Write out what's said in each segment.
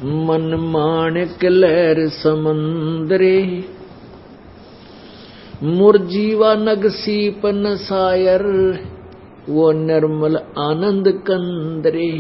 मन माणिक लहर समंदरे, मुरजीवा नग सीपन सायर, वो निर्मल आनंद कंदरे।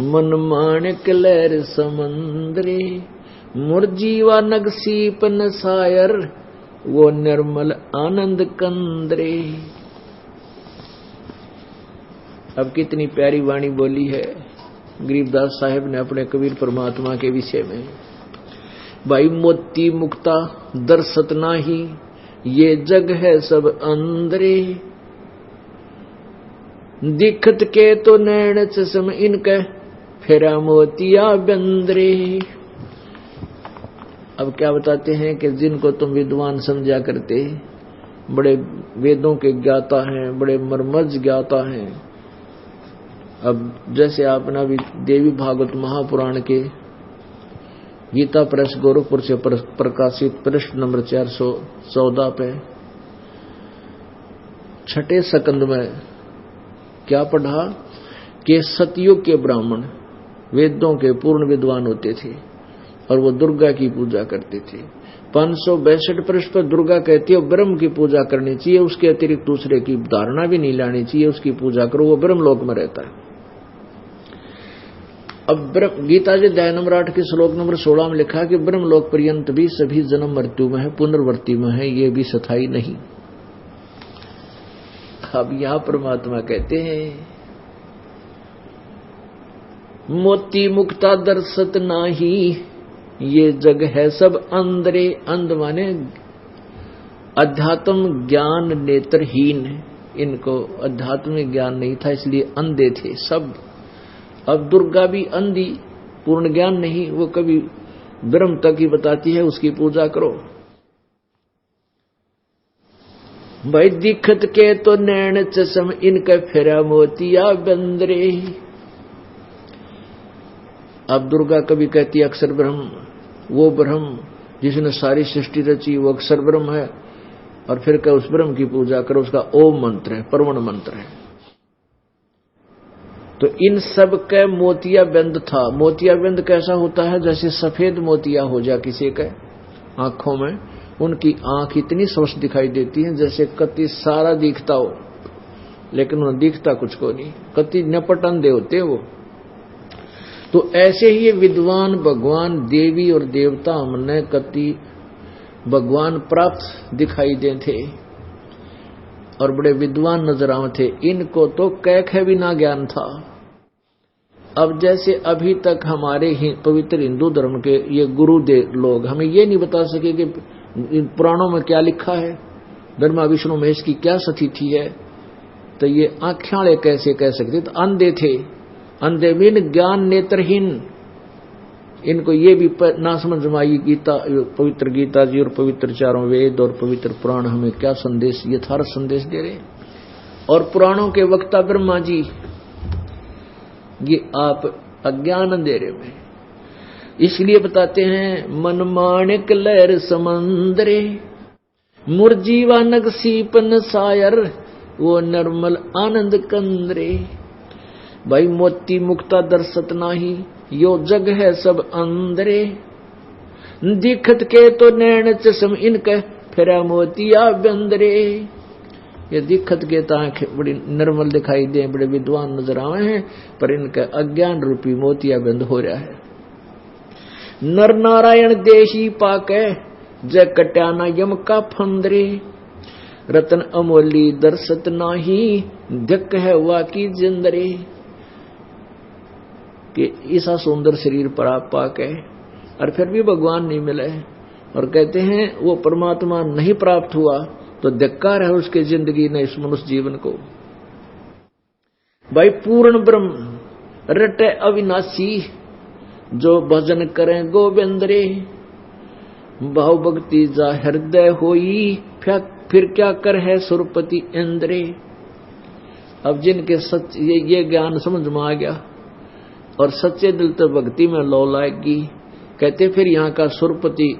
मन माणिक लहर समंदरे, मुरजीवा नग सीपन सायर, वो निर्मल आनंद कंदरे। अब कितनी प्यारी वाणी बोली है गरीबदास साहब ने अपने कबीर परमात्मा के विषय में। भाई मोती मुक्ता दर्शत नाही, ये जग है सब अंदरे, दिखत के तो नैन चश्म इनके, फेरा मोतिया बंदरे। अब क्या बताते हैं कि जिनको तुम विद्वान समझा करते, बड़े वेदों के ज्ञाता हैं, बड़े मर्मज्ञ ज्ञाता हैं। अब जैसे आपने अभी देवी भागवत महापुराण के गीता प्रेस गोरखपुर से प्रकाशित पृष्ठ नंबर 414 पे छठे सकंद में क्या पढ़ा कि सतयुग के ब्राह्मण वेदों के पूर्ण विद्वान होते थे और वो दुर्गा की पूजा करते थे। 562 पृष्ठ पर दुर्गा कहती है ब्रह्म की पूजा करनी चाहिए, उसके अतिरिक्त दूसरे की धारणा भी नहीं लानी चाहिए, उसकी पूजा करो, वो ब्रह्म लोक में रहता है। अब गीता जी अध्याय नंबर 8 के श्लोक नंबर 16 में लिखा कि ब्रह्म लोक पर्यंत भी सभी जन्म मृत्यु में है, पुनर्वृत्ति में है, ये भी स्थायी नहीं। अब यहां परमात्मा कहते हैं मोती मुक्ता दर्शत नाही, ये जग है सब अंदरे। अंध माने अध्यात्म ज्ञान नेत्रहीन, इनको अध्यात्मिक ज्ञान नहीं था इसलिए अंधे थे सब। अब दुर्गा भी अंधी, पूर्ण ज्ञान नहीं, वो कभी ब्रह्म तक ही बताती है, उसकी पूजा करो। भाई दिखत के तो नैन चश्म इनके, फेरा मोतिया बंदरे। अब दुर्गा कभी कहती है अक्षर ब्रह्म, वो ब्रह्म जिसने सारी सृष्टि रची वो अक्षर ब्रह्म है, और फिर कह उस ब्रह्म की पूजा करो, उसका ओम मंत्र है, परवण मंत्र है। तो इन सब के मोतिया बिंद था। मोतिया बिंद कैसा होता है? जैसे सफेद मोतिया हो जा किसी के आंखों में, उनकी आंख इतनी स्वस्थ दिखाई देती है जैसे कति सारा दिखता हो, लेकिन उन्हें दिखता कुछ को नहीं, कति नपट अंधे होते वो। तो ऐसे ही ये विद्वान भगवान देवी और देवता हमने कति भगवान प्राप्त दिखाई दे थे और बड़े विद्वान नजर आवे थे, इनको तो कैख है भी ना ज्ञान था। अब जैसे अभी तक हमारे पवित्र हिंदू धर्म के ये गुरुदेव लोग हमें ये नहीं बता सके कि पुराणों में क्या लिखा है, ब्रह्मा विष्णु महेश की क्या स्थिति है, तो ये आँखें कैसे कह सकते? तो अंधे थे, अंधे मीन ज्ञान नेत्रहीन, इनको ये भी ना समझ में आई गीता, पवित्र गीता जी और पवित्र चारों वेद और पवित्र पुराण हमें क्या संदेश, यथार्थ संदेश दे रहे। और पुराणों के वक्ता ब्रह्मा जी ये आप अज्ञान अंधेरे में, इसलिए बताते हैं मन माणिक लहर समंदरे, मुरजीवा नग सीपन सायर, वो निर्मल आनंद कंदरे। भाई मोती मुक्ता दर्शत नाही, यो जग है सब अंदरे, दिखत के तो नैन चश्म इनके, फेरा मोतिया बंदरे। ये दिखत के तो आंखें बड़ी निर्मल दिखाई दे, बड़े विद्वान नजर आवे हैं, पर इनका अज्ञान रूपी मोतिया बंद हो रहा है। नर नारायण देशी पाके, जय कट्याना यम का फंदरे, रतन अमोली दर्शत नाही, धक है वाकी जिंदरे। कि ऐसा सुंदर शरीर पर आप पाके और फिर भी भगवान नहीं मिले, और कहते हैं वो परमात्मा नहीं प्राप्त हुआ, तो धिक्कार है उसके जिंदगी ने, इस मनुष्य जीवन को। भाई पूर्ण ब्रह्म रटे अविनाशी, जो भजन करें गोविंद रे, भाव भक्ति जा हृदय होई, फिर क्या कर है सुरपति इंद्रे। अब जिनके सच ये ज्ञान समझ में आ गया और सच्चे दिल तो भक्ति में लौ लाएगी, कहते फिर यहाँ का सुरपति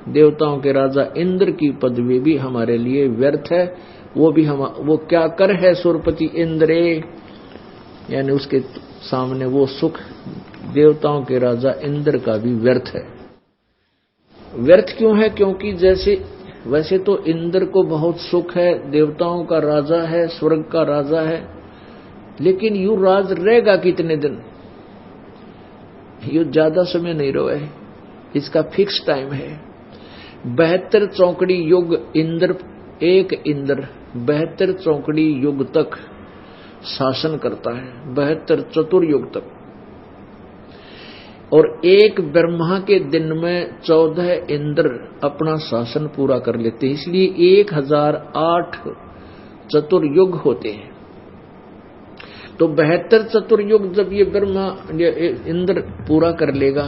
देवताओं के राजा इंद्र की पदवी भी हमारे लिए व्यर्थ है। वो क्या कर है सुरपति इंद्रे, यानी उसके सामने वो सुख देवताओं के राजा इंद्र का भी व्यर्थ है। व्यर्थ क्यों है? क्योंकि वैसे तो इंद्र को बहुत सुख है, देवताओं का राजा है, स्वर्ग का राजा है, लेकिन यू राज रहेगा कितने दिन? यू ज्यादा समय नहीं रहे, इसका फिक्स टाइम है। 72 चौकड़ी युग एक इंद्र 72 चौकड़ी युग तक शासन करता है, 72 चतुर्युग तक। और एक ब्रह्मा के दिन में 14 इंद्र अपना शासन पूरा कर लेते हैं, इसलिए 1008 चतुर्युग होते हैं। तो 72 चतुर्युग जब ये इंद्र पूरा कर लेगा,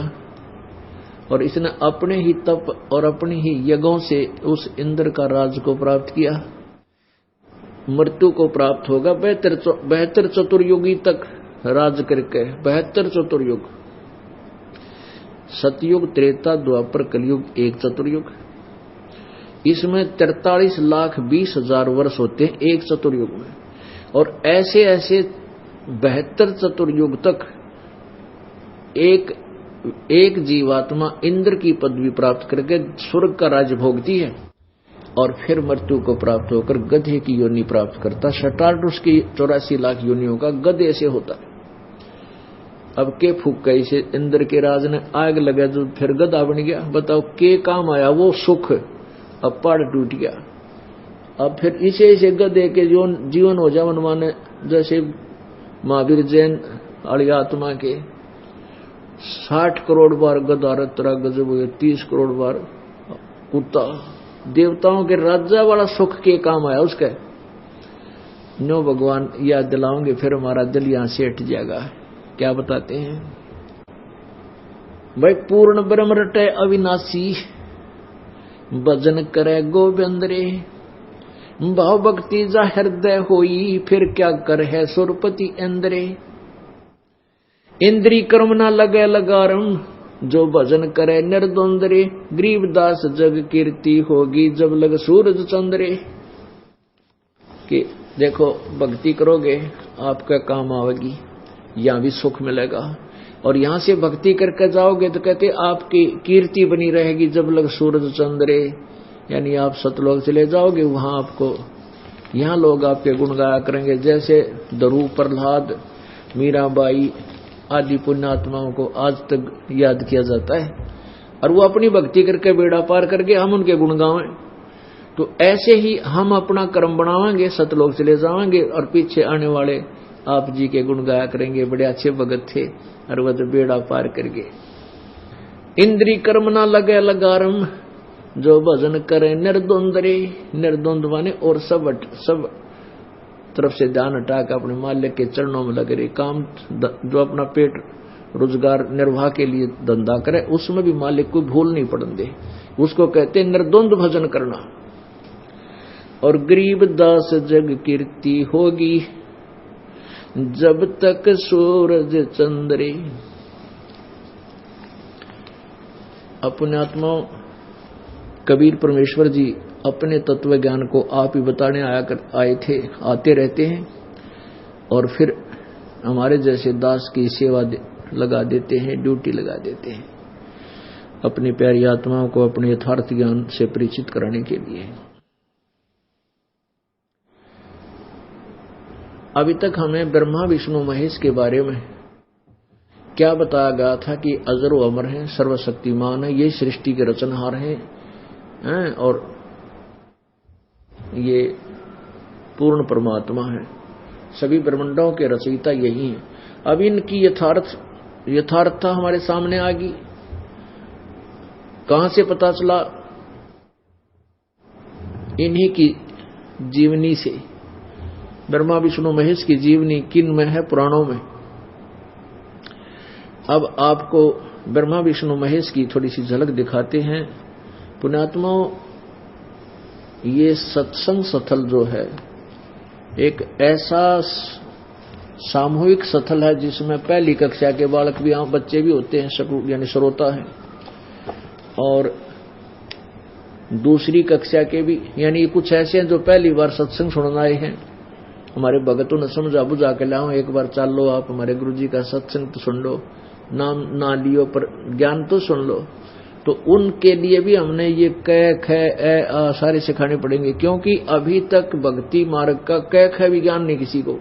और इसने अपने ही तप और अपनी ही यज्ञों से उस इंद्र का राज को प्राप्त किया, मृत्यु को प्राप्त होगा। 72 चतुर्युगी तक राज करके 72 चतुर्युग, सतयुग, त्रेता, द्वापर, कलयुग एक चतुर्युग, इसमें 43,20,000 वर्ष होते हैं एक चतुर्युग में। और ऐसे ऐसे 72 चतुर्युग तक एक जीवात्मा इंद्र की पदवी प्राप्त करके स्वर्ग का राज्य भोगती है, और फिर मृत्यु को प्राप्त होकर गधे की योनि प्राप्त करता। शटार्डुस की 84 लाख योनियों का गधे से होता है। अब के फूक गई से इंद्र के राज ने आग लगा जो फिर गधा बन गया। बताओ के काम आया वो सुख, अब पहाड़ टूट गया। अब फिर इसे गधे के जीवन हो जावन माने, जैसे महावीर जैन वाली आत्मा के 60 करोड़ बार गधा रतरा गजब हुए, 30 करोड़ बार कुत्ता। देवताओं के राजा वाला सुख के काम आया उसका। नो भगवान याद दिलाओगे फिर हमारा दिल यहां से हट जाएगा। क्या बताते हैं भाई? पूर्ण ब्रह्म रटे अविनाशी, भजन करे गोविंद रे, भाव भक्ति जा हृदय होई, फिर क्या कर है सुरपति इंद्रे। इंद्री कर्म ना लगे लगारम, जो भजन करे निर्द्वंद रे, गरीबदास जग कीर्ति होगी जब लग सूरज चंद्रे। कि देखो भक्ति करोगे आपका काम आवेगी, यहां भी सुख मिलेगा, और यहां से भक्ति करके जाओगे तो कहते आपकी कीर्ति बनी रहेगी जब लग सूरज चंद्रे। यानी आप सतलोक चले जाओगे, वहां आपको यहां लोग आपके गुण गाया करेंगे। जैसे दरू, प्रहलाद, मीराबाई आदि पुण्यात्माओं को आज तक याद किया जाता है, और वो अपनी भक्ति करके बेड़ा पार करके हम उनके गुण गावें। तो ऐसे ही हम अपना कर्म बनावेंगे, सतलोक चले जाएंगे, और पीछे आने वाले आप जी के गुण गाया करेंगे, बड़े अच्छे भगत थे, और वह तो बेड़ा पार करके। इंद्री कर्म ना लगे लगारम, जो भजन करे निर्द्वंद रे। निर्द्वंद माने और सब तरफ से ध्यान हटा के अपने मालिक के चरणों में लगे रहे। काम जो अपना पेट रोजगार निर्वाह के लिए धंधा करे, उसमें भी मालिक को भूल नहीं पड़ने दे, उसको कहते निर्द्वंद भजन करना। और गरीब दास जग कीर्ति होगी जब तक सूरज चंद्रे। अपने आत्मा कबीर परमेश्वर जी अपने तत्व ज्ञान को आप ही बताने आते रहते हैं, और फिर हमारे जैसे दास की सेवा लगा देते हैं, ड्यूटी लगा देते हैं, अपनी प्यारी आत्माओं को अपने यथार्थ ज्ञान से परिचित कराने के लिए। अभी तक हमें ब्रह्मा विष्णु महेश के बारे में क्या बताया गया था कि अजर व अमर हैं, सर्वशक्तिमान है, ये सृष्टि के रचनहार हैं, और ये पूर्ण परमात्मा है, सभी ब्रह्मांडों के रचयिता यही हैं। अब इनकी यथार्थता हमारे सामने आ गई। कहां से पता चला? इन्हीं की जीवनी से। ब्रह्मा विष्णु महेश की जीवनी किन में है? पुराणों में। अब आपको ब्रह्मा विष्णु महेश की थोड़ी सी झलक दिखाते हैं। पुण्यात्माओं, ये सत्संग स्थल जो है एक ऐसा सामूहिक स्थल है जिसमें पहली कक्षा के बालक भी, बच्चे भी होते हैं, यानी श्रोता है, और दूसरी कक्षा के भी, यानी कुछ ऐसे हैं जो पहली बार सत्संग सुनने आए हैं। हमारे भगतों ने समझा बुझा के लाओ, एक बार चल लो आप हमारे गुरु जी का सत्संग तो सुन लो, नाम ना लियो पर ज्ञान तो सुन लो। तो उनके लिए भी हमने ये क ख ए आ सारे सिखाने पड़ेंगे, क्योंकि अभी तक भक्ति मार्ग का क ख भी ज्ञान नहीं किसी को।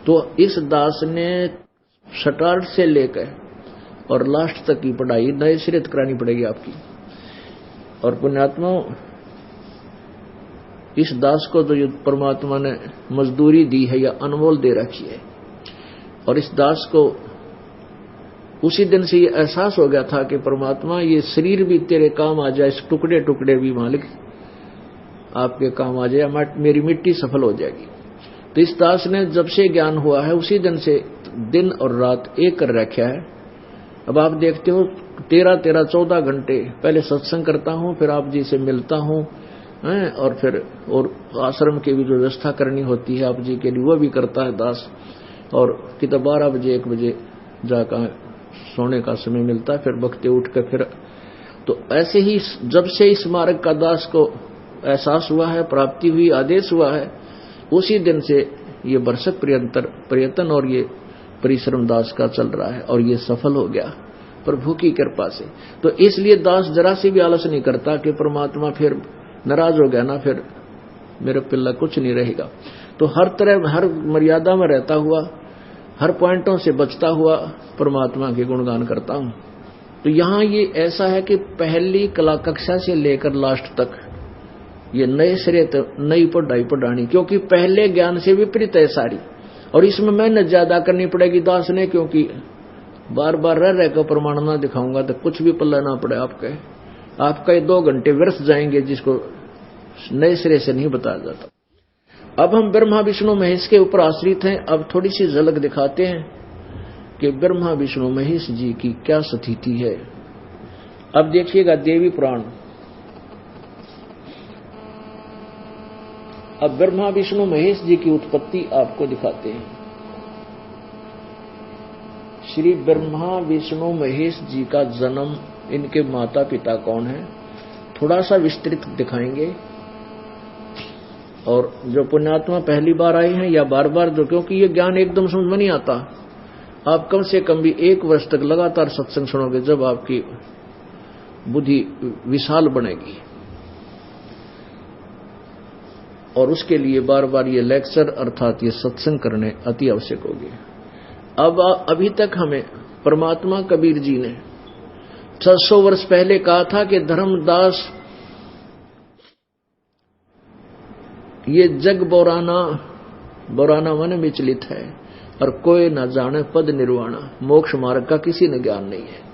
तो इस दास ने स्टार्ट से लेकर और लास्ट तक की पढ़ाई नए सिरे करानी पड़ेगी आपकी। और पुण्यात्मा, इस दास को तो परमात्मा ने मजदूरी दी है या अनमोल दे रखी है। और इस दास को उसी दिन से ये एहसास हो गया था कि परमात्मा ये शरीर भी तेरे काम आ जाए, इस टुकड़े टुकड़े भी मालिक आपके काम आ जाए, मेरी मिट्टी सफल हो जाएगी। तो इस दास ने जब से ज्ञान हुआ है उसी दिन से दिन और रात एक कर रखा है। अब आप देखते हो 13-14 घंटे पहले सत्संग करता हूं, फिर आप जी से मिलता हूं, और फिर और आश्रम की भी जो व्यवस्था करनी होती है आप जी के लिए वो भी करता है दास। और कितना 12 बजे 1 बजे जाकर सोने का समय मिलता है, फिर बखते उठ कर फिर। तो ऐसे ही जब से इस मार्ग का दास को एहसास हुआ है, प्राप्ति हुई, आदेश हुआ है, उसी दिन से ये वर्षक प्रयत्न और ये परिश्रम दास का चल रहा है और ये सफल हो गया प्रभु की कृपा से। तो इसलिए दास जरा से भी आलस नहीं करता कि परमात्मा फिर नाराज हो गया ना, फिर मेरे पिल्ला कुछ नहीं रहेगा। तो हर तरह हर मर्यादा में रहता हुआ, हर पॉइंटों से बचता हुआ परमात्मा के गुणगान करता हूं। तो यहां ये ऐसा है कि पहली कला कक्षा से लेकर लास्ट तक ये नए सिरे नई पढ़ाई पढ़ानी, क्योंकि पहले ज्ञान से विपरीत है सारी। और इसमें मेहनत ज्यादा करनी पड़ेगी दास ने, क्योंकि बार बार रह कर प्रमाण ना दिखाऊंगा तो कुछ भी पल्ला ना पड़े आपका ये 2 घंटे व्यर्थ जाएंगे, जिसको नए सिरे से नहीं बताया जाता। अब हम ब्रह्मा विष्णु महेश के ऊपर आश्रित हैं। अब थोड़ी सी झलक दिखाते हैं कि ब्रह्मा विष्णु महेश जी की क्या स्थिति है। अब देखिएगा देवी पुराण। अब ब्रह्मा विष्णु महेश जी की उत्पत्ति आपको दिखाते हैं। श्री ब्रह्मा विष्णु महेश जी का जन्म, इनके माता पिता कौन है, थोड़ा सा विस्तृत दिखाएंगे। और जो पुण्यात्मा पहली बार आए हैं या बार बार जो, क्योंकि ये ज्ञान एकदम समझ में नहीं आता, आप कम से कम भी 1 वर्ष तक लगातार सत्संग सुनोगे, जब आपकी बुद्धि विशाल बनेगी। और उसके लिए बार बार ये लेक्चर अर्थात ये सत्संग करने अति आवश्यक होगी। अब अभी तक हमें परमात्मा कबीर जी ने 600 वर्ष पहले कहा था कि धर्मदास ये जग बोराना मन विचलित है और कोई न जाने पद निर्वाणा, मोक्ष मार्ग का किसी ने ज्ञान नहीं है।